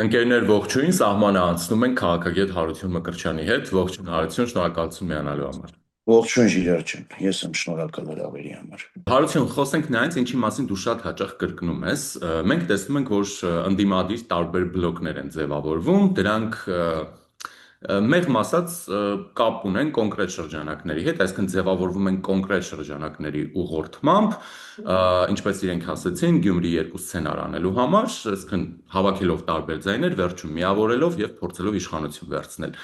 Ընկերներ ողջույն, սահմանը անցնում ենք քաղաքագետ Հարություն Մկրտչյանի հետ։ Ողջույն Հարություն, շնորհակալություն միանալու համար։ Ողջույն Ժիրայր ջան, ես եմ շնորհակալ հրավերի համար։ Հարություն, խոսենք նրանից, ինչի մասին դու շատ հաճախ կրկնում ես։ Մենք տեսնում ենք, որ ընդդիմադիր տարբեր բլոկներ են ձևավորվում, դրանք մեղմ ասած կապ ունեն կոնկրետ շրջանակների հետ, այսինքն ձևավորվում են կոնկրետ շրջանակների ուղղորդմամբ, ինչպես իրենք ասացին, Գյումրի երկու սցենար անելու համար, այսինքն հավաքելով տարբեր ձայներ, վերջում միավորելով եւ փորձելով իշխանություն վերցնել։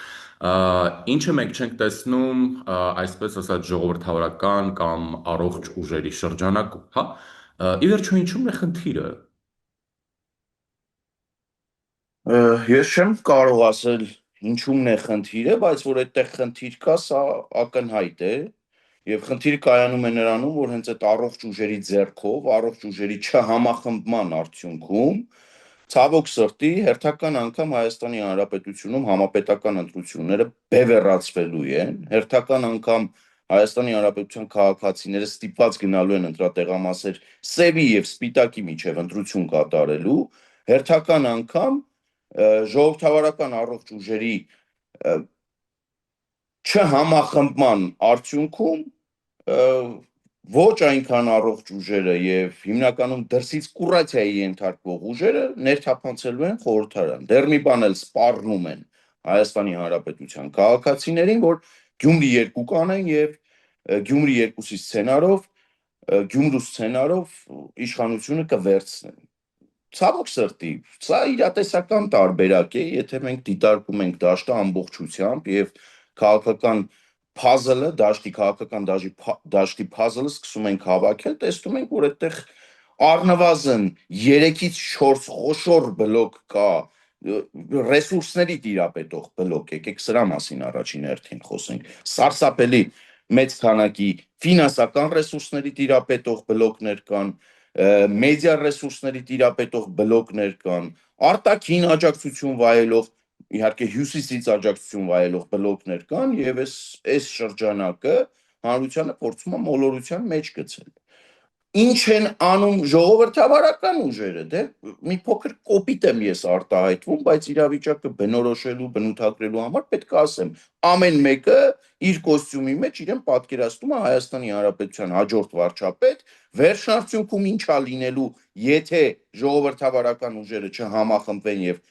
Ինչը մենք չենք տեսնում, այսպես ասած, ժողովրդավարական կամ առողջ ուժերի շրջանակում, հա։ Ի վերջո ինչու՞մն է խնդիրը։ Ես չեմ կարող ասել ինչումն է խնդիրը, բայց որ այդտեղ խնդիր կա, սա ակնհայտ է, եւ խնդիրը կայանում է նրանում, որ հենց այդ առողջ ուժերի ձեռքով, առողջ ուժերի չհամախմբման արդյունքում ցավոք սրտի հերթական անգամ Հայաստանի Հանրապետությունում համապետական ընտրությունները բևեռացվելու են, հերթական անգամ Հայաստանի Հանրապետության քաղաքացիները ստիպված գնալու են ընտրատեղամասեր սևի եւ սպիտակի միջև ընտրություն կատարելու, հերթական անգամ ժողովրդավարական առողջ ուժերի չհամախմբման արդյունքում ոչ այնքան առողջ ուժերը եւ հիմնականում դրսից կուրացիայի ենթարկվող ուժերը ներթափանցելու են խորհրդարան։ Դեռ մի բան էլ սպառնում են Հայաստանի Հանրապետության քաղաքացիներին, որ Գյումրի 2 կանեն եւ Գյումրի 2-ի սցենարով, Գյումրու սցենարով իշխանությունը կվերցնեն։ Ցավոք սրտի, սա իրատեսական տարբերակ է, եթե մենք դիտարկում ենք դաշտը ամբողջությամբ եւ քաղաքական puzzle-ը, դաշտի puzzle-ը սկսում ենք հավաքել, տեսնում ենք, որ այդտեղ առնվազն 3-ից 4 խոշոր բլոկ կա, ռեսուրսների տիրապետող բլոկ, եկեք սրա մասին առաջին հերթին խոսենք, սարսափելի մեծ քանակի ֆինանսական ռեսուրսների տիրապետող բլոկներ կան, մեդիա ռեսուրսների տիրապետող բլոկներ կան, արտաքին աջակցություն վայելող, իհարկե հյուսիսից աջակցություն վայելող բլոկներ կան եւ այս շրջանակը հանրությանը փորձում է մոլորության մեջ գցել։ Ինչ են անում ժողովրդավարական ուժերը, դե մի փոքր կոպիտ եմ ես արտահայտվում, բայց իրավիճակը բնորոշելու, բնութագրելու համար պետք է ասեմ, ամեն մեկը իր կոստյումի մեջ իրեն պատկերացնում է Հայաստանի Հանրապետության հաջորդ վարչապետ, վերջնարդյունքում ինչա լինելու, եթե ժողովրդավարական ուժերը չհամախմբվեն եւ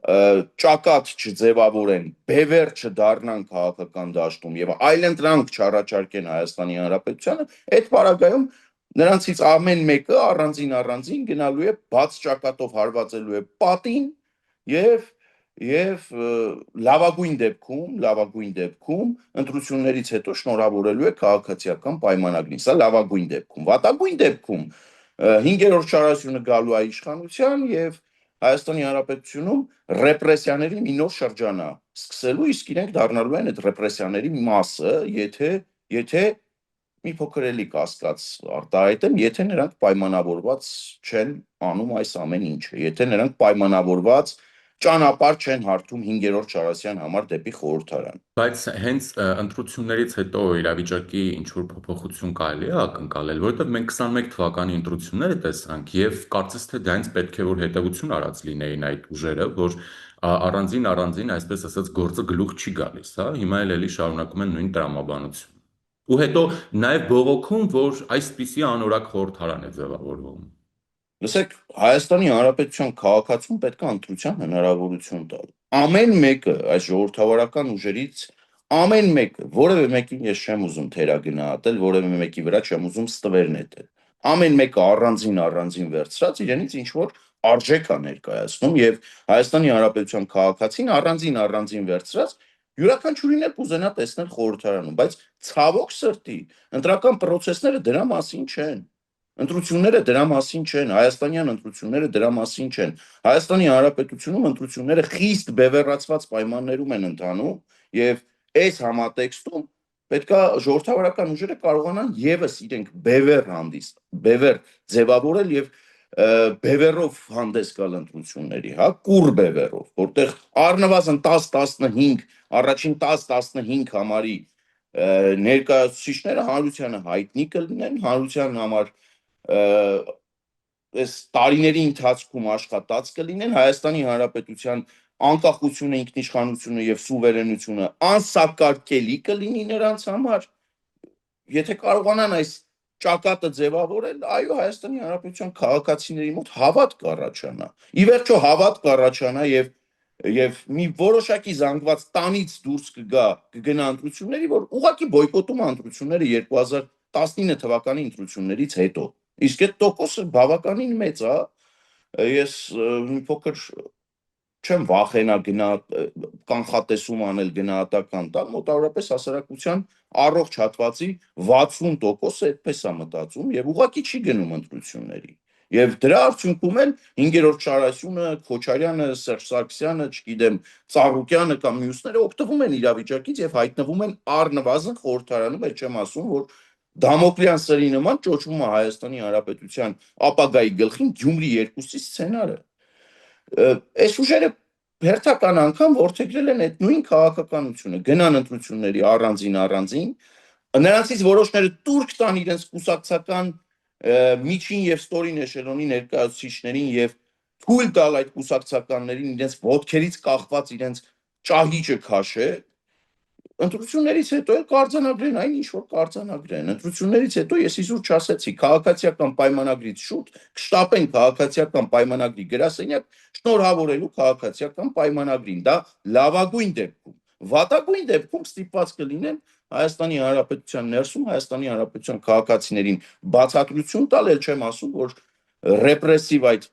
ճակատ չձևավորեն, բևեռ չդառնան քաղաքական դաշտում եւ այլընտրանք չառաջարկեն Հայաստանի Հանրապետությանը, այդ պարագայում նրանցից ամեն մեկը առանձին գնալու է բաց ճակատով հարվածելու է պատին եւ լավագույն դեպքում ընտրություններից հետո շնորհավորելու է քաղաքացիական պայմանագրին, սա լավագույն դեպքում, վատագույն դեպքում 5-րդ շարասյունը գալու է իշխանության եւ Հայաստանի Հանրապետությունում ռեպրեսիաների մի նոր շրջան է սկսելու, իսկ իրենք դառնալու են այդ ռեպրեսիաների մասը, եթե մի փոքր էլի կասկած արտահայտեմ, եթե նրանք պայմանավորված չեն անում այս ամեն ինչը, եթե նրանք պայմանավորված ճանապարհ չեն հարթում 5-րդ շարասյան համար դեպի խորհրդարան։ Բայց հենց ընտրություններից հետո իրավիճակի ինչ-որ փոփոխություն կարելի է ակնկալել, որովհետև մենք 21 թվականի ընտրությունները տեսանք եւ կարծես թե դրանից պետք է որ հետևություն արած լինեին այդ ուժերը, որ առանձին, այսպես ասած, գործը գլուխ չի գալիս, հա, հիմա էլ շարունակում են նույն տրամաբանությունը։ Ու հետո նաև բողոքում, որ այսպիսի անորակ խորհրդարան է ձևավորվում։ Լսեք, Հայաստանի Հանրապետության քաղաքացուն պետք է ընտրության հնարավորություն տալ։ Ամեն մեկը այս ժողովրդավարական ուժերից ամեն մեկը, որևէ մեկին ես չեմ ուզում թերագնահատել, որևէ մեկի վրա չեմ ուզում ստվեր նետել։ Ամեն մեկը առանձին վերցրած իրենից ինչ որ արժեք է ներկայացնում եւ Հայաստանի Հանրապետության քաղաքացին առանձին վերցրած յուրաքանչյուրին էլ կուզենա տեսնել խորհրդարանում, բայց ցավոք սրտի ընտրական process-ները դրա մասին չեն։ Ընտրությունները դրա մասին չեն, հայաստանյան ընտրությունները դրա մասին չեն։ Հայաստանի Հանրապետությունում ընտրությունները խիստ բևեռացված պայմաններում են ընթանում եւ այս համատեքստում պետքա ժողովրդավարական ուժերը կարողանան եւս իրենք բևեռ ձևավորել եւ բևեռով հանդես գալ ընտրությունների, հա, կուռ բևեռով, որտեղ առնվազն 10-15 առաջին 10-15 համարի ներկայացուցիչները հանրությանը հայտնի կլինեն, հանրության համար այս տարիների ընթացքում աշխատած կլինեն Հայաստանի Հանրապետության անկախությունը, ինքնիշխանությունը եւ սուվերենությունը անսակարկելի կլինի նրանց համար, եթե կարողանան այս ճակատը ձևավորել, այո, Հայաստանի Հանրապետության քաղաքացիների մոտ հավատ կառաջանա։ Ի վերջո հավատ կառաջանա եւ մի որոշակի զանգված տանից դուրս կգնա ընտրությունների, որ ուղղակի բոյկոտում ընտրությունները 2019 թվականի ընտրություններից հետո։ Իսկ այդ տոկոսը բավականին մեծ է, ես մի փոքր չեմ վախենա կանխատեսում անել գնահատական տալ, մոտավորապես հասարակության առողջ հատվածի 60%-ը այդպես է մտածում եւ ուղղակի չի գնում ընտրությունների։ Եվ դրա արդյունքում էլ 5-րդ շարասյունը, Քոչարյանը, Սերժ Սարգսյանը, չգիտեմ, Ծառուկյանը կամ մյուսները օգտվում են իրավիճակից եւ հայտնվում են առնվազն խորհրդարանում, էլ չեմ ասում, որ Դամոկլյան սրի նման ճոճվում է Հայաստանի Հանրապետության ապագայի գլխին Գյումրի 2-ի սցենարը։ Այս ուժերը հերթական անգամ որդեգրել են այդ նույն քաղաքականությունը, գնան ընտրությունների առանձին, նրանցից որոշները տուրք տան իրենց կուսակցական միջին եւ ստորին էշելոնի ներկայացուցիչներին եւ թույլ տալ այդ կուսակցականներին իրենց ոտքերից կախված իրենց ճահիճը քաշե, ընտրություններից հետո էլ կարձանագրեն այն ինչ որ կարձանագրեն։ Ընտրություններից հետո ես իզուր չասեցի, քաղաքացիական պայմանագրից շուտ կշտապեն քաղաքացիական պայմանագրի գրասենյակ շնորհավորելու քաղաքացիական պայմանագրին, դա լավագույն դեպքում, վատագույն դեպքում ստիպված կլինեն Հայաստանի Հանրապետության ներսում Հայաստանի Հանրապետության քաղաքացիներին բացատրություն տալ, էլ չեմ ասում, որ ռեպրեսիվ այդ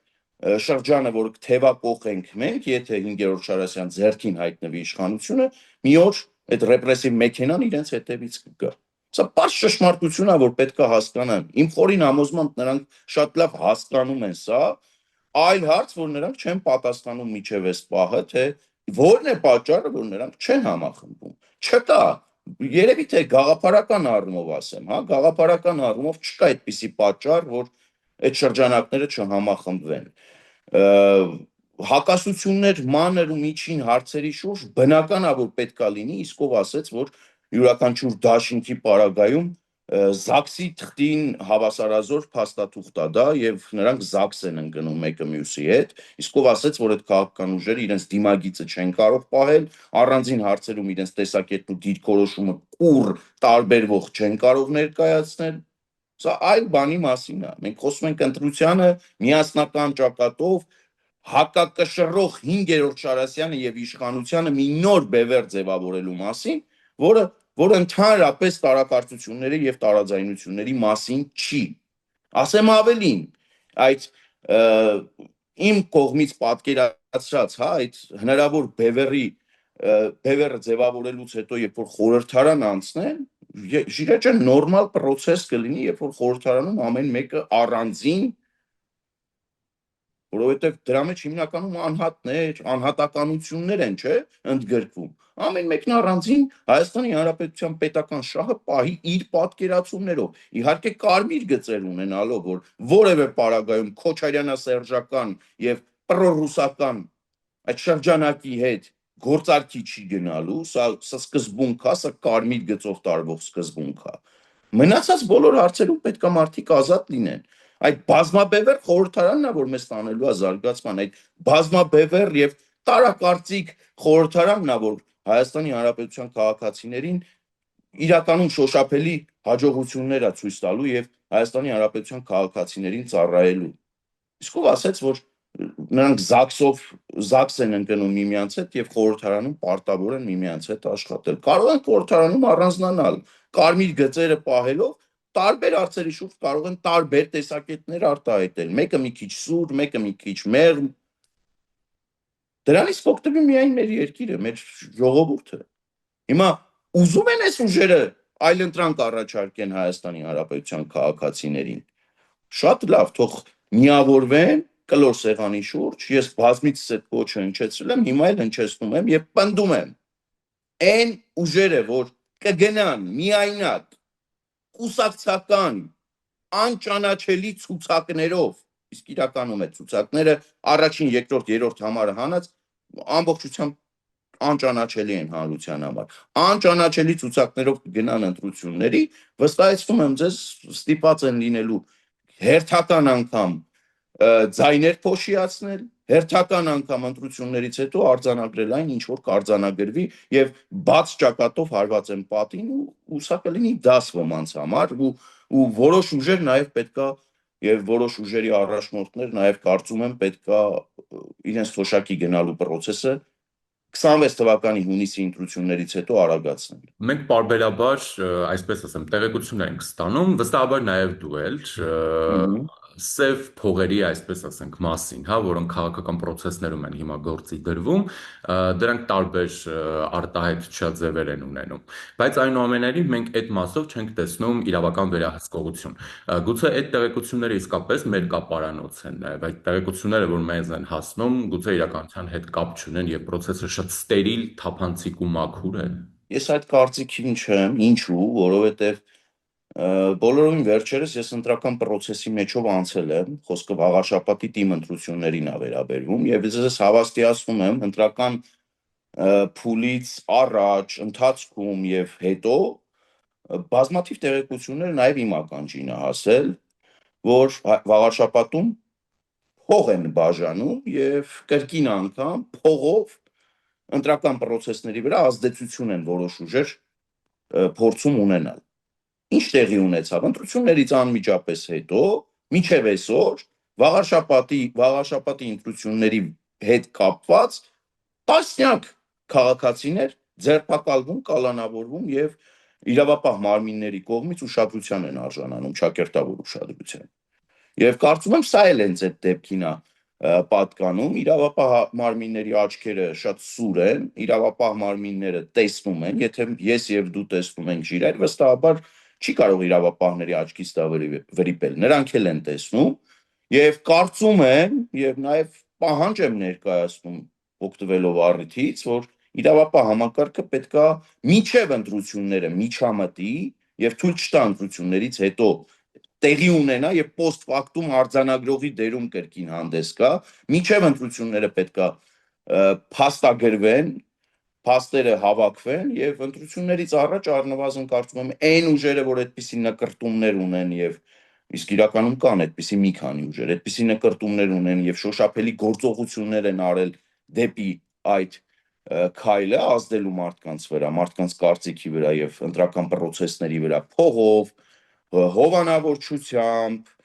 շրջանը, որ թևակողենք մենք, եթե 5-րդ Շարասյան ձեռքին հայտնվի իշխանությունը, մի օր այդ ռեպրեսիվ մեքենան իրենց հետևից կգա։ Սա պարզ ճշմարտություն է, որ պետք է հասկանան։ Իմ խորին համոզմամբ նրանք շատ լավ հասկանում են սա, այլ հարց, որ նրանք չեն պատասխանում միջև այս պահը, թե որն է պատճառը, որ նրանք չեն համախմբում։ Չկա, երևի թե գաղափարական առումով ասեմ, հա, գաղափարական առումով չկա այդպիսի պատճառ, որ այդ շրջանակները չհամախմբվեն։ Հակասություններ մանր ու միջին հարցերի շուրջ բնական է, որ պետքա լինի, իսկ ով ասեց, որ յուրաքանչյուր դաշինքի պարագայում ԶԱԳՍ-ի թղթին հավասարազոր փաստաթուղթ է դա եւ նրանք ԶԱԳՍ են ընկնում մեկը մյուսի հետ, իսկ ով ասեց, որ այդ քաղաքական ուժերը իրենց դիմագիծը չեն կարող պահել, առանձին հարցերում իրենց տեսակետն ու դիրքորոշումը կուռ տարբերվող չեն կարող ներկայացնել։ Սա այլ բանի մասին է։ Մենք խոսում ենք ընտրությանը միասնական ճակատով հակակշռող 5-րդ Շարասյանը եւ իշխանությանը մի նոր բևեռ ձևավորելու մասին, որը ընդհանրապես տարակարծությունների եւ տարաձայնությունների մասին չի։ Ասեմ ավելին, այդ իմ կողմից պատկերացրած, հա, այդ հնարավոր բևեռը ձևավորելուց հետո, երբ որ խորհրդարան անցնեն, ժիրեջը նորմալ process կլինի, երբ որ խորհրդարանում ամեն մեկը առանձին, որովհետև դրա մեջ հիմնականում անհատներ, անհատականություններ են, չէ, ընդգրկվում։ Ամեն մեկն առանձին Հայաստանի Հանրապետության պետական շահը պահի իր պատկերացումներով։ Իհարկե կարմիր գծեր ունենալով, որ որևէ պարագայում քոչարյանասերժական եւ պրոռուսական այդ շրջանակի հետ գործարքի չի գնալու, սա սկզբունք է, սա կարմիր գծով տարվող սկզբունք է։ Մնացած բոլոր հարցերում պետք է մարդիկ ազատ լինեն։ Այդ բազմաբևեռ խորհրդարանն է, որ մեզ տանելու է զարգացման, այդ բազմաբևեռ եւ տարակարծիք խորհրդարանն է, որ Հայաստանի Հանրապետության քաղաքացիներին իրականում շոշափելի հաջողություններ է ցույց տալու եւ Հայաստանի Հանրապետության քաղաքացիներին ծառայելու։ Իսկ ով ասեց, որ նրանք ԶԱԳՍ են ընկնում միմյանց հետ եւ խորհրդարանում պարտավոր են միմյանց հետ աշխատել։ Կարող են խորհրդարանում առանձնանալ, կարմիր գծերը պահելով տարբեր հարցերի շուրջ կարող են տարբեր տեսակետներ արտահայտել, մեկը մի քիչ սուր, մեկը մի քիչ մեղմ։ Դրանից կօգտվի միայն մեր երկիրը, մեր ժողովուրդը։ Հիմա ուզում են այս ուժերը այլընտրանք առաջարկեն Հայաստանի Հանրապետության քաղաքացիներին։ Շատ լավ, թող միավորվեն կլոր սեղանի շուրջ, ես բազմիցս այդ կոչը հնչեցրել եմ, հիմա էլ հնչեցնում եմ եւ պնդում եմ։ Այն ուժերը, որ կգնան միայնակ կուսակցական անճանաչելի ցուցակներով, իսկ իրականում այդ ցուցակները առաջին, երկրորդ, երրորդ համարը հանած ամբողջությամբ անճանաչելի են հանրության համար։ Անճանաչելի ցուցակներով կգնան ընտրությունների, վստահեցնում եմ ձեզ, ստիպված են լինելու հերթական անգամ ձայներ փոշիացնել, հերթական անգամ ընտրություններից հետո արձանագրել այն, ինչ որ կարձանագրվի եւ բաց ճակատով հարված են պատին ու սա կլինի դաս ոմանց համար ու որոշ ուժեր նաեւ պետքա եւ որոշ ուժերի առաջնորդներ նաեւ կարծում եմ պետքա իրենց թոշակի գնալու process-ը 26 թվականի հունիսի ընտրություններից հետո արագացնել։ Մենք պարբերաբար, այսպես ասեմ, տեղեկություններ ենք ստանում, վստահաբար նաև դու էլ սև փողերի, այսպես ասենք, մասին, հա, որոնք քաղաքական process-ներում են հիմա գործի դրվում, դրանք տարբեր արտահայտչաձևեր են ունենում, բայց այնուամենայնիվ մենք այդ մասով չենք տեսնում իրավական վերահսկողություն։ Գուցե այդ տեղեկությունները իսկապես մեր կապարանոց են, նաև այդ տեղեկությունները, որ մեզ են հասնում, գուցե իրականության հետ կապ չունեն եւ process-ը շատ ստերիլ, թափանցիկ ու մաքուր է։ Ես այդ կարծիքին չեմ, ինչու, որովհետև բոլորովին վերջերս ես ընտրական process-ի մեջով անցել եմ, խոսքը վաղաշաբաթի թիմ ընտրություններին է վերաբերվում եւ ես հավաստիացնում եմ ընտրական փուլից առաջ, ընթացքում եւ հետո բազմաթիվ տեղեկություններ նաեւ իմ ականջին է հասել, որ վաղաշաբաթում փող են բաժանում եւ կրկին անգամ փողով ընտրական process-ների վրա ազդեցություն են որոշ ուժեր փորձում ունենալ։ Ինչ տեղի ունեցավ ընտրություններից անմիջապես հետո, մինչև այսօր վաղաշաբաթի ընտրությունների հետ կապված տասնյակ քաղաքացիներ ձերբակալվում, կալանավորվում եւ իրավապահ մարմինների կողմից ուշադրության են արժանանում, ճակերտավոր ուշադրության։ Եվ կարծում եմ սա էլ հենց այդ դեպքին է պատկանում, իրավապահ մարմինների աչքերը շատ սուր են, իրավապահ մարմինները տեսնում են, եթե ես եւ դու տեսնում ենք իրար, վստահաբար չի կարող իրավապահների աչքից դա վրիպել, նրանք էլ են տեսնում եւ կարծում եմ եւ նաեւ պահանջ եմ ներկայացնում օգտվելով առիթից, որ իրավապահ համակարգը պետքա միջև ընտրությունները միջամտի եւ թույլ չտա ընտրություններից հետո տեղի ունենա եւ post factum արձանագրողի դերում կրկին հանդես գա, միջև ընտրությունները պետքա փաստագրվեն, փաստերը հավաքվեն եւ ընտրություններից առաջ առնվազն կարծում եմ այն ուժերը, որ այդպիսի նկրտումներ ունեն եւ իսկ իրականում կան այդպիսի մի քանի ուժեր, այդպիսի նկրտումներ ունեն եւ շոշափելի գործողություններ են արել դեպի այդ քայլը ազդելու մարդկանց վրա, մարդկանց կարծիքի վրա եւ ընտրական process-ների վրա փողով, հովանավորչությամբ,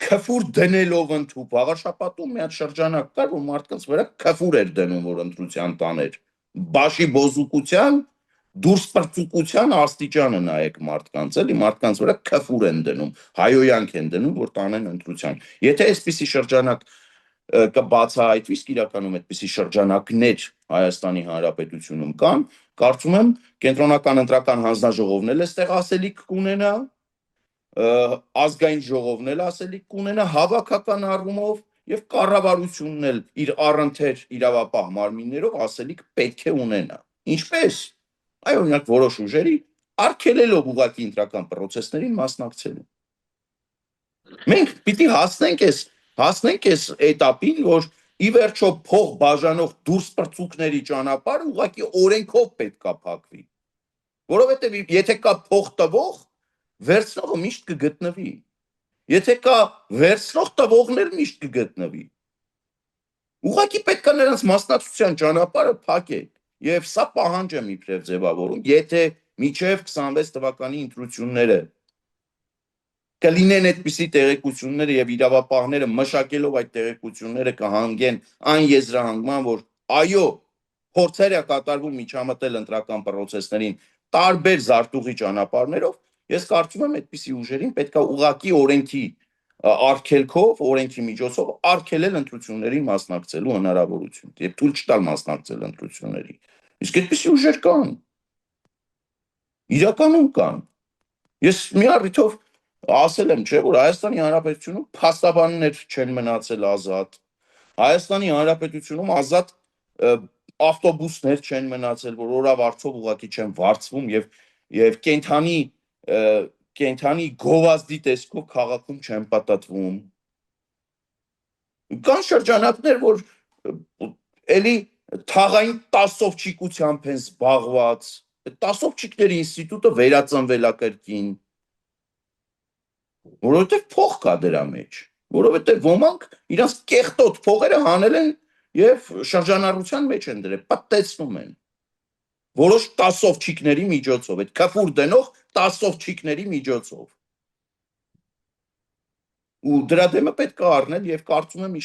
քֆուր դնելով ընդհուպ վաղաշաբաթում մի հատ շրջանակ կար, որ մարդկանց վրա քֆուր էր դնում, որ ընտրության տաներ, բաշի բոզուկության, դուրս պրծուկության աստիճանը նայեք մարդկանց, էլի մարդկանց վրա քֆուր են դնում, հայոյանք են դնում, որ տանեն ընտրության։ Եթե այսպիսի շրջանակ կբացահայտվի, իսկ իրականում այդպիսի շրջանակներ Հայաստանի Հանրապետությունում կան, կարծում եմ կենտրոնական ընտրական հանձնաժողովն էլ այստեղ ասելիք կունենա, ազգային ժողովն էլ ասելիք կունենա հավաքական առումով եւ կառավարությունն էլ իր առընթեր իրավապահ մարմիններով ասելիք պետք է ունենա։ Ինչպես։ Այ օրինակ որոշ ուժերի արգելելով ուղղակի ընտրական process-ներին մասնակցելու։ Մենք պիտի հասնենք այս этаպին, որ ի վերջո փող բաժանող դուրս պրծուկների ճանապարհը ուղղակի օրենքով պետքա փակվի։ Որովհետեւ եթե կա փող տվող, վերցնողը միշտ կգտնվի։ Եթե կա վերցնող, տվողներ միշտ կգտնվի։ Ուղղակի պետքա նրանց մասնակցության ճանապարհը փակել։ Եվ սա պահանջ եմ իբրև ձևավորում, եթե միջև 26 թվականի ընտրությունները կլինեն այդպիսի տեղեկությունները եւ իրավապահները մշակելով այդ տեղեկությունները կհանգեն այն եզրահանգման, որ այո, փորձեր է կատարվում միջամտել ընտրական process-ներին տարբեր զարտուղի ճանապարհներով, ես կարծում եմ այդպիսի ուժերին պետքա ուղղակի օրենքի արգելքով, օրենքի միջոցով արգելել ընտրություններին մասնակցելու հնարավորություն եւ թույլ չտալ մասնակցել ընտրություններին։ Իսկ այդպիսի ուժեր կան։ Իրականում կան։ Ես մի առիթով ասել եմ, չէ, որ Հայաստանի Հանրապետությունում փաստաբաններ չեն մնացել ազատ։ Հայաստանի Հանրապետությունում ազատ ավտոբուսներ չեն մնացել, որ օրավարձով ուղղակի չեն վարձվում եւ կենթանի գովազդի տեսքով քաղաքում չեն պատատվում։ Կան շրջանակներ, որ էլի թաղային տասովչիկությամբ են զբաղված։ Այդ տասովչիկների ինստիտուտը վերածնվել է կրկին։ Որովհետև փող կա դրա մեջ։ որովհետև ոմանք իրենց կեղտոտ փողերը հանել են եւ շրջանառության մեջ են դրել, պատտեցնում են։ Որոշ տասովչիկների միջոցով, այդ քֆուր դնող տասովչիկների միջոցով։ Ու դրա դեմը պետք է առնել եւ կարծում եմ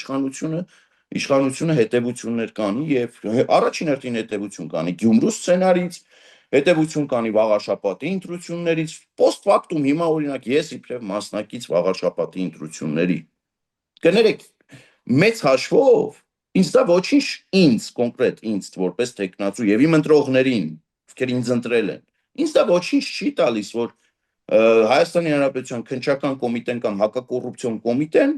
իշխանությունը հետեւություններ կանի եւ առաջին հերթին հետեւություն կանի Գյումրու սցենարից, հետեւություն կանի Վաղարշապատի ընտրություններից, post factum հիմա օրինակ ես իբրև մասնակից Վաղարշապատի ընտրությունների կներեք մեծ հաշվով ինձ դա ոչինչ ինձ կոնկրետ ինձ որպես տեխնացու եւ իմ ընտրողներին ովքեր ինձ ընտրել են ինձ դա ոչինչ չի տալիս որ Հայաստանի Հանրապետության քննչական կոմիտեն կամ հակակոռուպցիոն կոմիտեն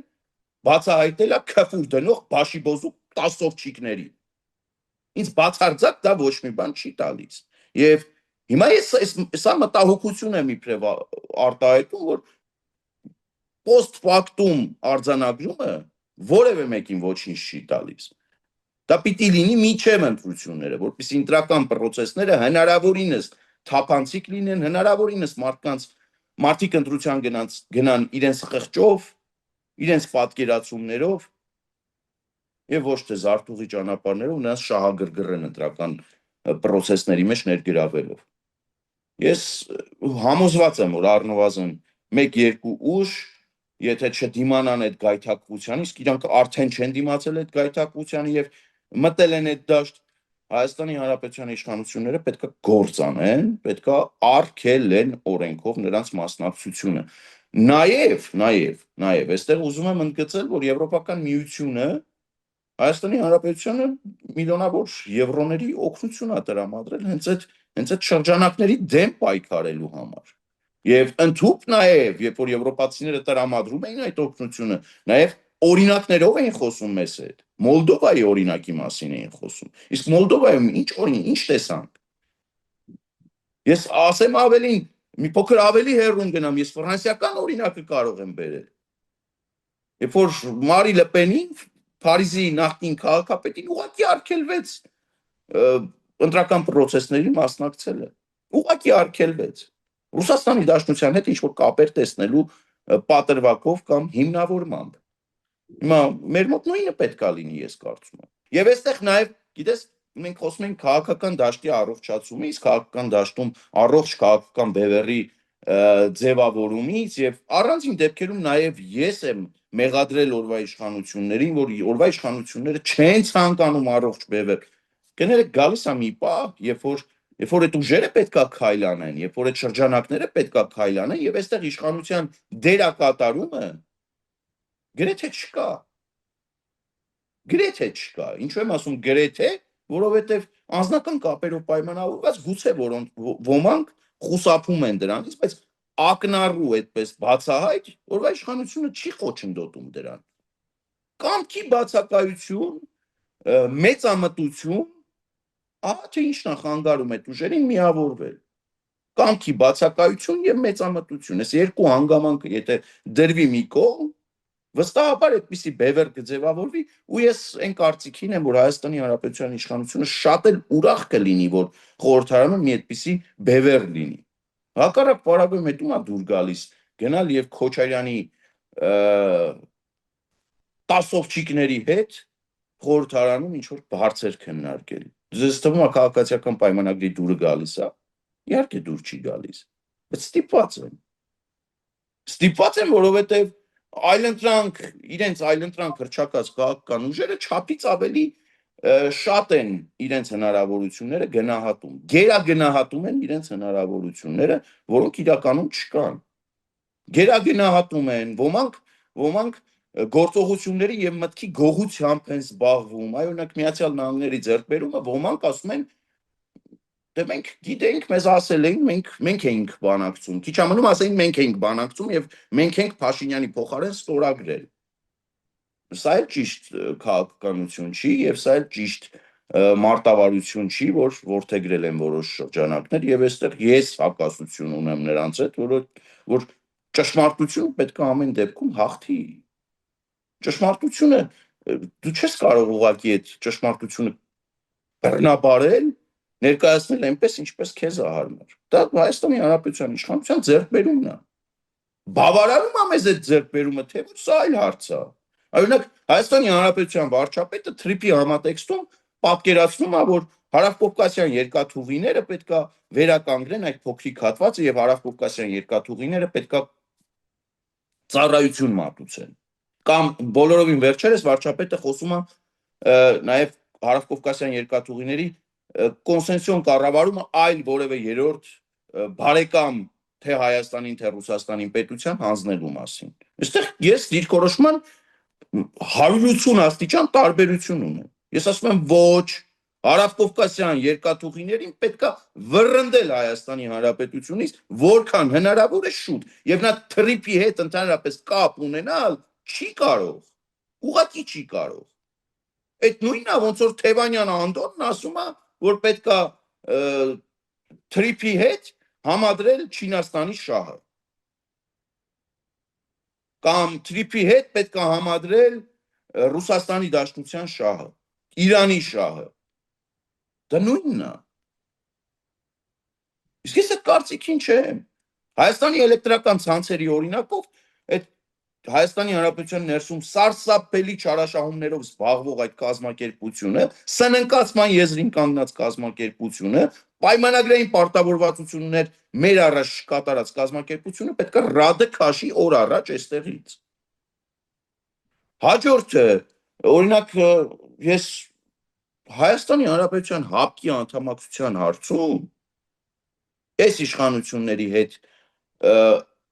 բացահայտել է քֆուր դնող բաշիբոզուկ տասովչիկների ինձ բացարձակ դա ոչ մի բան չի տալիս եւ հիմա սա մտահոգություն եմ իբրև արտահայտում որ post factum արձանագրումը որևէ մեկին ոչինչ չի տալիս։ Դա պիտի լինի միջև ընտրությունները, որպեսզի ընտրական process-ները հնարավորինս թափանցիկ լինեն, հնարավորինս մարդիկ ընտրության գնան իրենց խղճով, իրենց պատկերացումներով եւ ոչ թե զարթուղի ճանապարհներով նրանց շահագրգռեն ընտրական process-ների մեջ ներգրավելով։ Ես համոզված եմ, որ առնվազն 1-2 ուժ եթե չդիմանան այդ գայթակղության, իսկ իրանք արդեն չեն դիմացել այդ գայթակղությանը եւ մտել են այդ դաշտ Հայաստանի Հանրապետության իշխանությունները պետքա գործ անեն, պետքա արգելեն օրենքով նրանց մասնակցությունը։ Նաեւ, այստեղ ուզում եմ ընդգծել, որ Եվրոպական միությունը Հայաստանի Հանրապետությանը միլիոնավոր եվրոների օգնություն է տրամադրել հենց այդ շրջանակների դեմ պայքարելու համար։ Եվ ընդհուպ նաև, երբ որ եվրոպացիները տրամադրում էին այդ օգնությունը, նաև օրինակներով էին խոսում մեզ հետ։ Մոլդովայի օրինակի մասին էին խոսում։ Իսկ Մոլդովայում ինչ տեսանք։ Ես ասեմ ավելին, մի փոքր ավելի հեռուն գնամ, ես ֆրանսիական օրինակը կարող եմ բերել։ Երբ որ Մարի Լեպենին Փարիզի նախկին քաղաքապետին ուղղակի արգելվեց ընտրական process-ների մասնակցելը։ Ուղղակի արգելվեց։ Ռուսաստանի Դաշնության հետ ինչ-որ կապեր տեսնելու պատրվակով կամ հիմնավորմամբ։ Հիմա մեր մոտ նույնը պետքա լինի, ես կարծում եմ։ Եվ այստեղ նաև, գիտես, մենք խոսում ենք քաղաքական դաշտի առողջացումից, քաղաքական դաշտում առողջ քաղաքական բևեռի ձևավորումից եւ առանձին դեպքերում նաև ես եմ մեղադրել օրվա իշխանություններին, որ օրվա իշխանությունները չեն ցանկանում առողջ բևեռ։ Կներեք գալիս է մի պահ, երբ որ այդ ուժերը պետքա քայլանեն, երբ որ այդ շրջանակները պետքա քայլանեն եւ այստեղ իշխանության դերակատարումը գրեթե չկա։ Գրեթե չկա։ Ինչու եմ ասում գրեթե, որովհետեւ անձնական կապերով պայմանավորված գուցե ոմանք խուսափում են դրանից, բայց ակնառու այդպես բացահայտ, որովհետեւ իշխանությունը չի խոչընդոտում դրան։ Կամքի բացակայություն, մեծամտություն, ահա թե ինչն է խանգարում այդ ուժերին միավորվել։ Կամքի բացակայություն եւ մեծամտություն։ Այս երկու հանգամանքը եթե դրվի մի կողմ, վստահաբար այդպիսի բևեռ կձևավորվի ու ես այն կարծիքին եմ, որ Հայաստանի Հանրապետության իշխանությունը շատ էլ ուրախ կլինի, որ խորհրդարանում մի այդպիսի բևեռ լինի։ Հակառակ պարագայում հետո դուր գալիս գնալ եւ Քոչարյանի տասովչիկների հետ խորհրդարանում ինչ որ բարձր քննարկել։ Ձեզ թվում է քաղաքացիական պայմանագրի դուրը գալիս է։ Իհարկե դուր չի գալիս։ Բայց ստիպված եմ, որովհետեւ իրենց այլընտրանք հրճակած քաղաքական ուժերը չափից ավելի շատ են իրենց հնարավորությունները գնահատում։ Գերագնահատում են իրենց հնարավորությունները, որոնք իրականում չկան։ Գերագնահատում են, ոմանք գործողությունների եւ մտքի գողությամբ են զբաղվում։ Այ օրինակ Միացյալ Նահանգների ձեռքբերումը ոմանք ասում են դե մենք գիտենք, մեզ ասել էին, մենք էինք բանակցում։ Քիչ ամնում ասեին մենք էինք բանակցում եւ մենք ենք Փաշինյանի փոխարեն ստորագրել։ Սա էլ ճիշտ քաղաքականություն չի եւ սա էլ ճիշտ մարտավարություն չի, որ ворթեգրել են որոշ շրջանակներ եւ այստեղ ես հակասություն ունեմ նրանց հետ, որ ճշմարտությունը պետք է ամեն դեպքում հաղթի։ Ճշմարտությունը դու չես կարող ուղղակի այդ ճշմարտությունը բռնաբարել, ներկայացնել այնպես, ինչպես քեզ է հարմար։ Դա Հայաստանի Հանրապետության իշխանության ձեռքբերումն է։ Բավարարում է մեզ այդ ձեռքբերումը, թե ոչ, սա այլ հարց է։ Օրինակ Հայաստանի Հանրապետության վարչապետը թրիփի համատեքստում պատկերացնում է, որ Հարավկովկասյան երկաթուղիները պետքա վերականգնեն այդ փոքրիկ հատվածը եւ Հարավկովկասյան երկաթուղիները պետքա ծառայություն մատուցեն։ Կամ բոլորովին վերջերս վարչապետը խոսում է նաեւ Հարավկովկասյան երկաթուղիների կոնսենսիոն կառավարումը այլ որևէ երրորդ բարեկամ թե Հայաստանին, թե Ռուսաստանին պետության հանձնելու մասին։ Այստեղ ես դիրքորոշման 180 աստիճան տարբերություն ունեմ։ Ես ասում եմ ոչ, Հարավկովկասյան երկաթուղիներին պետքա վռնդել Հայաստանի Հանրապետությունից որքան հնարավոր է շուտ, եւ նա թրիփի հետ ընդհանրապես կապ ունենալ չի կարող։ Ուղղակի չի կարող։ Այդ նույնն է, ոնց որ Թևանյան Անդոնն ասում է, որ պետքա թրիփի հետ համադրել Չինաստանի շահը։ Կամ թրիփի հետ պետքա համադրել Ռուսաստանի Դաշնության շահը, Իրանի շահը։ Դա նույնն է։ Իսկ ես այդ կարծիքին չեմ։ Հայաստանի էլեկտրական ցանցերի օրինակով այդ Հայաստանի Հանրապետության ներսում սարսափելի չարաշահումներով զբաղվող այդ կազմակերպությունը, սննկացման եզրին կանգնած կազմակերպությունը, պայմանագրային պարտավորվածություններ մեր առաջ կատարած կազմակերպությունը պետք է ռադը քաշի օր առաջ այստեղից։ Հաջորդը, օրինակ, ես Հայաստանի Հանրապետության ՀԱՊԿ-ի անդամակցության հարցում այս իշխանությունների հետ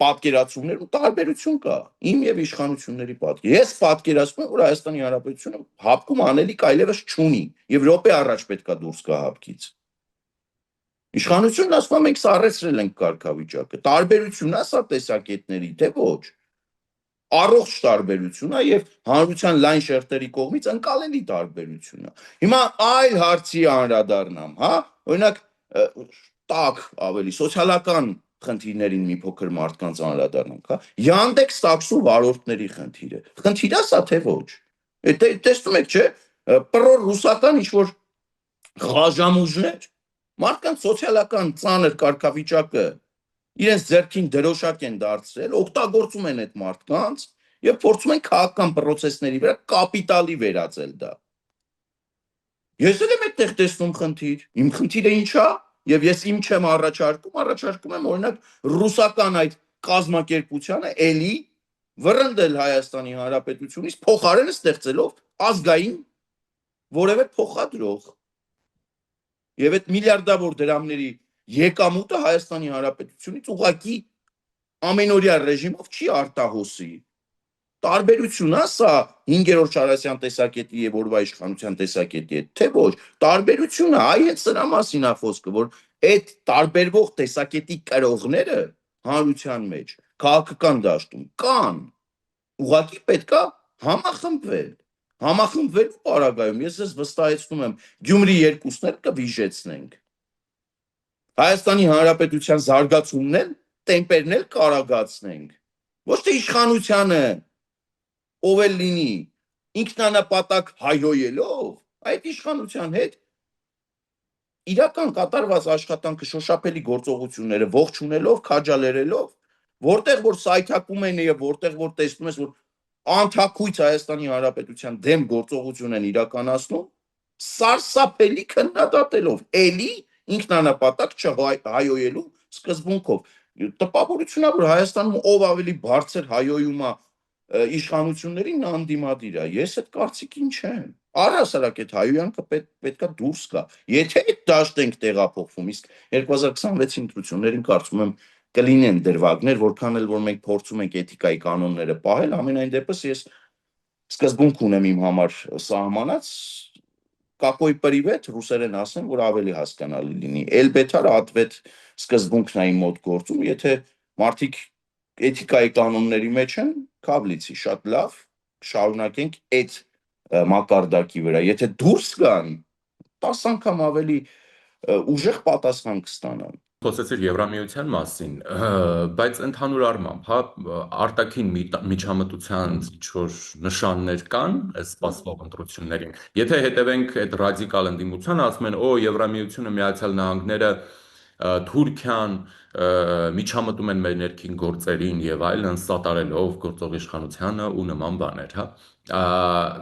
պատկերացումներում տարբերություն կա։ Իմ եւ իշխանությունների պատկեր։ Ես պատկերացնում եմ, որ Հայաստանի Հանրապետությունը ՀԱՊԿ-ում անելիք այլևս չունի եւ րոպե առաջ պետքա դուրս գա ՀԱՊԿ-ից։ Իշխանությունն ասում է մենք սառեցրել ենք կարգավիճակը։ Տարբերությունն է սա տեսակետների, թե ոչ։ Առողջ տարբերություն է եւ հանրության լայն շերտերի կողմից ընկալելի տարբերություն է։ Հիմա այլ հարցի անդրադառնամ, հա, օրինակ տակ ավելի սոցիալական խնդիրներին մի փոքր մարդկանց անդրադառնանք, հա։ Yandex տաքսու վարորդների խնդիրը։ Խնդիր է սա թե ոչ։ Տեսնում եք, չէ՞, պրոռուսական ինչ-որ ղաժամուժներ, մարդկանց սոցիալական ծանր կարգավիճակը իրենց ձեռքին դրոշակ են դարձրել, օգտագործում են այդ մարդկանց եւ փորձում են քաղաքական process-ների վրա կապիտալի վերածել դա։ Ես էլ եմ այդտեղ տեսնում խնդիր։ Իմ խնդիրը ի՞նչ է, եւ ես իմ չեմ առաջարկում եմ օրինակ ռուսական այդ կազմակերպությանը էլի վռնդել Հայաստանի Հանրապետությունից փոխարենը ստեղծելով ազգային որևէ փոխադրող։ Եվ այդ միլիարդավոր դրամների եկամուտը Հայաստանի Հանրապետությունից ուղղակի ամենօրյա ռեժիմով չի արտահոսի։ Տարբերություն է սա 5-րդ Շարասյան տեսակետի եւ օրվա իշխանության տեսակետի հետ, թե ոչ։ Տարբերություն է, այ այդ սրա մասին է խոսքը, որ այդ տարբերվող տեսակետի կրողները հանրության մեջ քաղաքական դաշտում կան։ Ուղղակի պետքա համախմբվել։ Համախմբվելու պարագայում ես ես վստահեցնում եմ Գյումրի երկուսն էլ կվիժեցնենք։ Հայաստանի Հանրապետության զարգացումն էլ տեմպերն էլ կարագացնենք։ Ոչ թե իշխանությանը ով էլ լինի ինքնանպատակ հայհոյելով, այդ իշխանության հետ իրական կատարված աշխատանքը շոշափելի գործողությունները ողջունելով, քաջալերելով, որտեղ որ սայթակում են եւ որտեղ որ տեսնում ես որ անթակույց Հայաստանի Հանրապետության դեմ գործողություն են իրականացնում, սարսափելի քննադատելով, էլի ինքնանպատակ չհայոյելու սկզբունքով։ Տպավորություն է, որ Հայաստանում ով ավելի բարձր հայոյում է իշխանություններին անդիմադիր է։ Ես այդ կարծիքին չեմ։ Առհասարակ այդ հայոյանքը պետքա դուրս գա։ Եթե այդ դաշտ ենք տեղափոխվում, իսկ 2026-ի ընտրություններին կարծում եմ կլինեն դրվագներ, որքան էլ որ մենք փորձում ենք էթիկայի կանոնները պահել, ամենայն դեպս ես սկզբունք ունեմ իմ համար սահմանած, какой привет ռուսերեն ասեմ, որ ավելի հասկանալի լինի։ Эльбетար ответ սկզբունքն է իմ մոտ գործում, եթե մարդիկ էթիկայի կանոնների մեջ են, կաբլիցի, շատ լավ, շարունակենք այդ մակարդակի վրա։ Եթե դուրս գան, 10 անգամ ավելի ուժեղ պատասխան կստանան։ Խոսեցիր Եվրամիության մասին, բայց ընդհանուր առմամբ, հա, արտաքին միջամտության ինչ-որ նշաններ կան այս սպասվող ընտրություններին։ Եթե հետևենք այդ ռադիկալ ընդդիմությանը, ասում են, օ, Եվրամիությունը, Միացյալ Նահանգները Թուրքիան միջամտում են մեր ներքին գործերին եւ այլն, սատարելով գործող իշխանությանը ու նման բաներ, հա։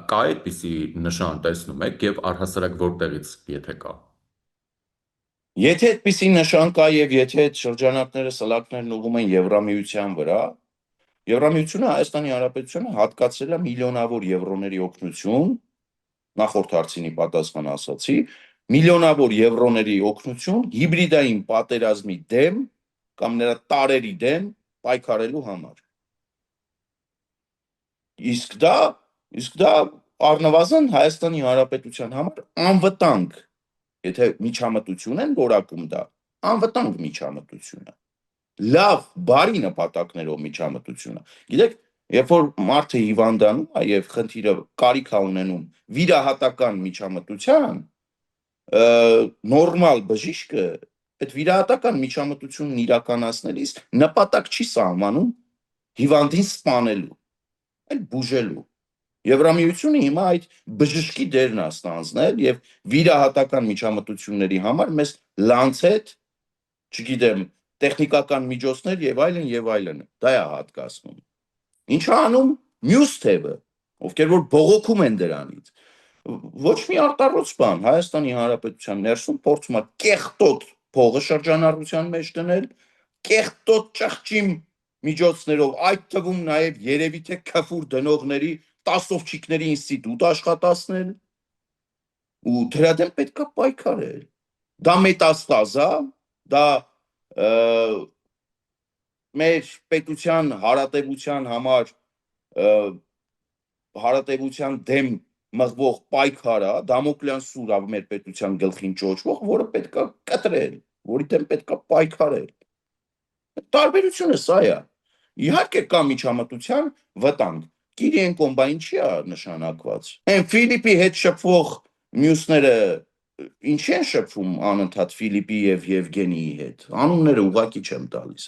Կա այդպիսի նշան տեսնում եք եւ առհասարակ որտեղից, եթե կա։ Եթե այդպիսի նշան կա եւ եթե այդ շրջանակները սլակներն ուղում են Եվրամիության վրա, Եվրամիությունը Հայաստանի Հանրապետությանը հատկացրել է միլիոնավոր եվրոների օգնություն, նախորդ հարցինի պատասխան ասացի, միլիոնավոր եվրոների օգնություն հիբրիդային պատերազմի դեմ կամ նրա տարերի դեմ պայքարելու համար։ Իսկ դա առնվազն Հայաստանի Հանրապետության համար անվտանգ, եթե միջամտություն են որակում դա, անվտանգ միջամտություն է։ Լավ, բարի նպատակներով միջամտությունը։ Գիտեք, երբ որ մարդը հիվանդանում է եւ խնդիրը կարիք է ունենում վիրահատական միջամտության, նորմալ բժիշկը այդ վիրահատական միջամտությունն իրականացնելիս նպատակ չի սահմանում հիվանդին սպանելու, այլ բուժելու։ Եվրամիությունը հիմա այդ բժշկի դերն է ստանձնել եւ վիրահատական միջամտությունների համար մեզ Lancet, չգիտեմ, տեխնիկական միջոցներ եւ այլն, դա է հատկացնում։ Ինչ անում մյուս թևը, ովքեր որ բողոքում են դրանից։ Ոչ մի արտառոց բան Հայաստանի Հանրապետության ներսում փորձում է կեղտոտ փողը շրջանառության մեջ դնել, կեղտոտ ճղճիմ միջոցներով, այդ թվում նաեւ երևի թե քֆուր դնողների տասովչիկների ինստիտուտ աշխատացնել ու դրա դեմ պետքա պայքարել։ Դա մետաստազ է, դա մեր պետության հարատևության համար հարատևության դեմ մղվող պայքար է, դամոկլյան սուր է մեր պետության գլխին ճոճվող, որը պետքա կտրել, որի դեմ պետքա պայքարել։ Տարբերությունը սա է։ Իհարկե կա միջամտության վտանգ։ Կիրիենկոն բա ինչի է նշանակված։ Այն Ֆիլիպի հետ շփվող մյուսները ինչի են շփվում անընդհատ Ֆիլիպի եւ Եվգենիի հետ։ Անունները ուղակի չեմ տալիս,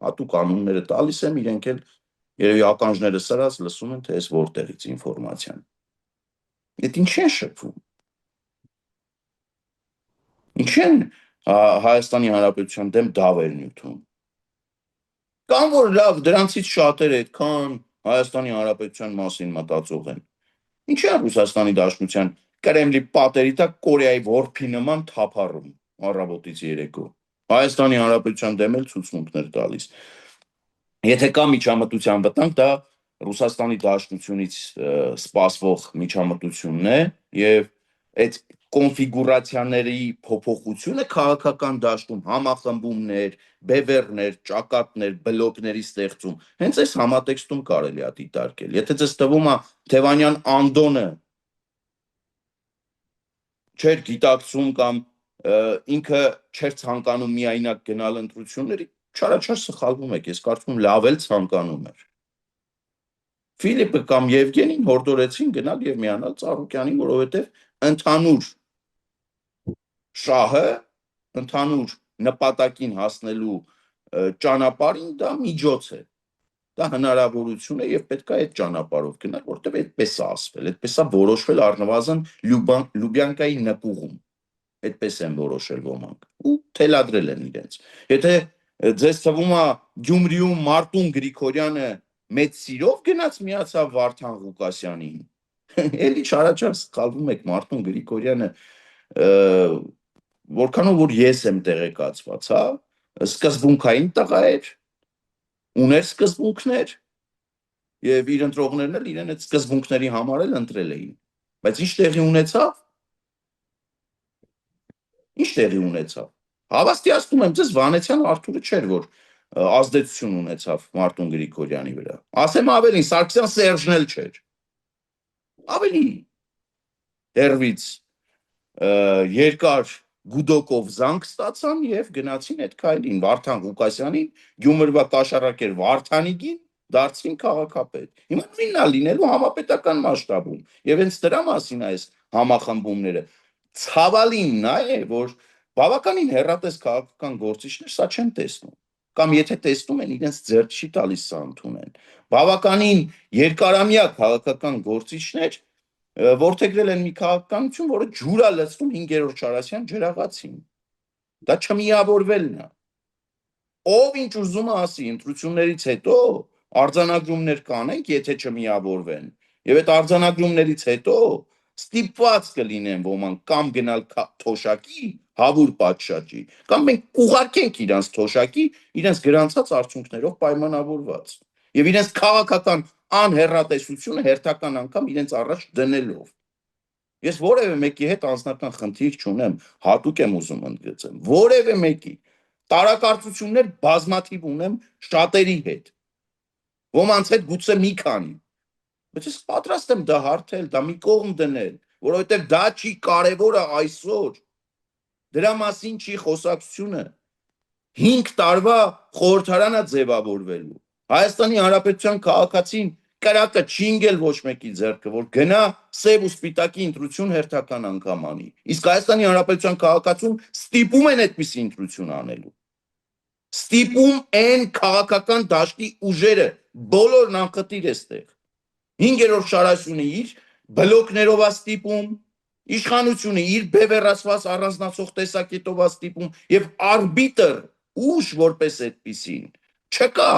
հատուկ անունները տալիս եմ, իրենք էլ երևի ականջները սրած լսում են, թե այս որտեղից ինֆորմացիան։ Այդ ինչի են շփվում։ Ինչի են Հայաստանի Հանրապետության դեմ դավեր նյութում։ Կամ որ լավ, դրանցից շատերը այդքան Հայաստանի Հանրապետության մասին մտածող են։ Ինչի է Ռուսաստանի Դաշնության Կրեմլի պատերի տակ Կորեայի որփի նման թափառում առավոտից երեկո։ Հայաստանի Հանրապետության դեմ էլ ցուցմունքներ տալիս։ Եթե կա միջամտության վտանգ, դա Ռուսաստանի Դաշնությունից սպասվող միջամտությունն է եւ այդ կոնֆիգուրացիաների փոփոխությունը քաղաքական դաշտում համախմբումներ, բևեռներ, ճակատներ, բլոկների ստեղծում, հենց այս համատեքստում կարելի է դիտարկել։ Եթե ձեզ թվում է Թևանյան Անդոնը չէր գիտակցում կամ ինքը չէր ցանկանում միայնակ գնալ ընտրությունների, չարաչար սխալվում եք, ես կարծում եմ լավ էլ ցանկանում էր։ Ֆիլիպը կամ Եվգենին հորդորեցին գնալ եւ միանալ Ծառուկյանին, որովհետեւ ընդհանուր շահը, ընդհանուր նպատակին հասնելու ճանապարհին դա միջոց է։ Դա հնարավորություն է եւ պետք է այդ ճանապարհով գնալ, որտեւ այդպես է ասվել, այդպես է որոշվել առնվազն Լյուբյանկայի նկուղում։ Այդպես են որոշել ոմանք ու թելադրել են իրենց։ Եթե ձեզ թվում է Գյումրիում Մարտուն Գրիգորյանը մեծ սիրով գնաց միացավ Վարդան Ղուկասյանին, էլի չարաչար սխալվում եք, Մարտուն Գրիգորյանը որքանով որ ես եմ տեղեկացված, հա, սկզբունքային տղա էր, ուներ սկզբունքներ եւ իր ընտրողներն էլ իրեն այդ սկզբունքների համար էլ ընտրել էին։ Բայց ինչ տեղի ունեցավ։ Հավաստիացնում եմ ձեզ, Վանեցյան Արթուրը չէր, որ ազդեցություն ունեցավ Մարտուն Գրիգորյանի վրա։ Ասեմ ավելին, Սարգսյան Սերժն էլ չէր։ Ավելի դերվից երկար գուդոկով զանգ ստացան եւ գնացին այդ քայլին Վարդան Ղուկասյանին, Գյումրվա կաշառակեր Վարդանիկին դարձին քաղաքապետ։ Հիմա նույնն է լինելու համապետական մասշտաբում եւ հենց դրա մասին այս համախմբումները ցավալին նա է, որ բավականին հեռատես քաղաքական գործիչներ սա չեն տեսնում կամ եթե տեսնում են իրենց ձեռք չի տալիս սա ընդունեն։ Բավականին երկարամյա քաղաքական գործիչներ որդեգրել են մի քաղաքականություն, որը ջուր է լցնում 5-րդ Շարասյան ջրաղացին։ Դա չմիավորվելն է։ Ով ինչ ուզում է ասի, ընտրություններից հետո արձանագրումներ կանենք, եթե չմիավորվեն։ Եվ այդ արձանագրումներից հետո ստիպված կլինեն ոմանք կամ գնալ թոշակի, հավուր պատշաճի, կամ մենք կուղարկենք իրանց թոշակի, իրենց գրանցած արդյունքներով պայմանավորված։ Եվ իրենց քաղաքական անհեռատեսությունը հերթական անգամ իրենց առաջ դնելով։ Ես որևէ մեկի հետ անձնական խնդիր չունեմ, հատուկ եմ ուզում ընդգծեմ, որևէ մեկի տարակարծություններ բազմաթիվ ունեմ շատերի հետ, ոմանց հետ գուցե մի քանի, բայց ես պատրաստ եմ դա հարթել, դա մի կողմ դնել, որովհետև դա չի կարևորը այսօր, դրա մասին չի խոսակցությունը, 5 տարվա խորհրդարան է ձևավորվելու, Հայաստանի Հանրապետության քաղաքացին կրակը չի ընկել ոչ մեկի ձեռքը, որ գնա սև ու սպիտակի ընտրություն հերթական անգամ անի, իսկ Հայաստանի Հանրապետության քաղաքացուն ստիպում են այդպիսի ընտրություն անելու, ստիպում են քաղաքական դաշտի ուժերը, բոլորն անխտիր էստեղ, 5-րդ շարասյունը իր բլոկներով է ստիպում, իշխանությունը իր բևեռացված առանձնացող տեսակետով է ստիպում եւ արբիտր ուժ որպես այդպիսին չկա։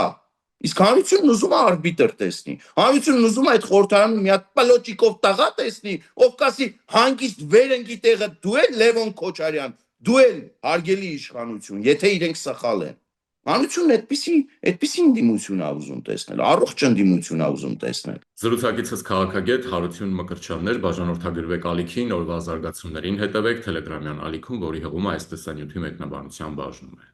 Իսկ հանրությունն ուզում է արբիտր տեսնի, հանրությունն ուզում է այդ խորհրդարանում մի հատ պլոճիկով տղա տեսնի, ով կասի հանգիստ վերընկի տեղը դու ես Լևոն Քոչարյան, դու ես հարգելի իշխանություն, եթե իրենք սխալ են։ Հանրությունն այդպիսի ընդդիմություն է ուզում տեսնել, առողջ ընդդիմություն է ուզում տեսնել։ Զրուցակիցս քաղաքագետ Հարություն Մկրտչյաններ, բաժանորդագրվեք ալիքին, օրվա զարգացումներին հետևեք Telegram-յան ալիքում, որի հղումը այս տեսանյութի մեկնաբանության բաժնում է։